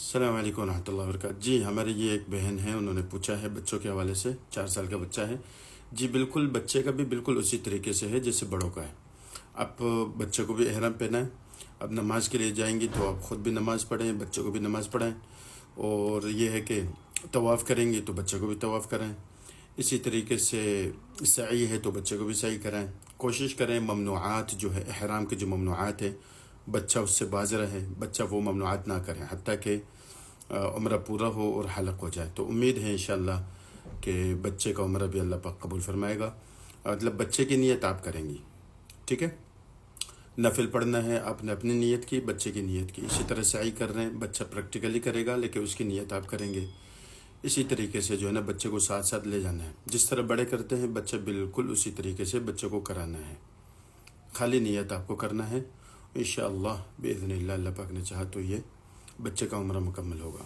السلام علیکم ورحمۃ اللہ وبرکاتہ۔ جی ہماری یہ ایک بہن ہے، انہوں نے پوچھا ہے بچوں کے حوالے سے، 4 سال کا بچہ ہے۔ جی بالکل، بچے کا بھی بالکل اسی طریقے سے ہے جیسے بڑوں کا ہے۔ اب بچے کو بھی احرام پہنائیں، اب نماز کے لیے جائیں گی تو آپ خود بھی نماز پڑھیں، بچوں کو بھی نماز پڑھائیں، اور یہ ہے کہ طواف کریں گی تو بچے کو بھی طواف کرائیں۔ اسی طریقے سے سعی ہے تو بچے کو بھی سعی کرائیں۔ کوشش کریں ممنوعات جو ہے، احرام کے جو ممنوعات ہیں، بچہ اس سے باز رہے، بچہ وہ ممنوعات نہ کریں حتیٰ کہ عمرہ پورا ہو اور حلق ہو جائے۔ تو امید ہے انشاءاللہ کہ بچے کا عمرہ بھی اللہ پاک قبول فرمائے گا۔ مطلب بچے کی نیت آپ کریں گی، ٹھیک ہے؟ نفل پڑھنا ہے آپ نے اپنی نیت کی، بچے کی نیت کی۔ اسی طرح سعی کر رہے ہیں، بچہ پریکٹیکلی کرے گا لیکن اس کی نیت آپ کریں گے۔ اسی طریقے سے جو ہے نا بچے کو ساتھ ساتھ لے جانا ہے، جس طرح بڑے کرتے ہیں بچہ بالکل اسی طریقے سے بچے کو کرانا ہے۔ خالی نیت آپ کو کرنا ہے، انشاءاللہ بإذن اللہ، اللہ پاک نے چاہا تو یہ بچے کا عمرہ مکمل ہوگا۔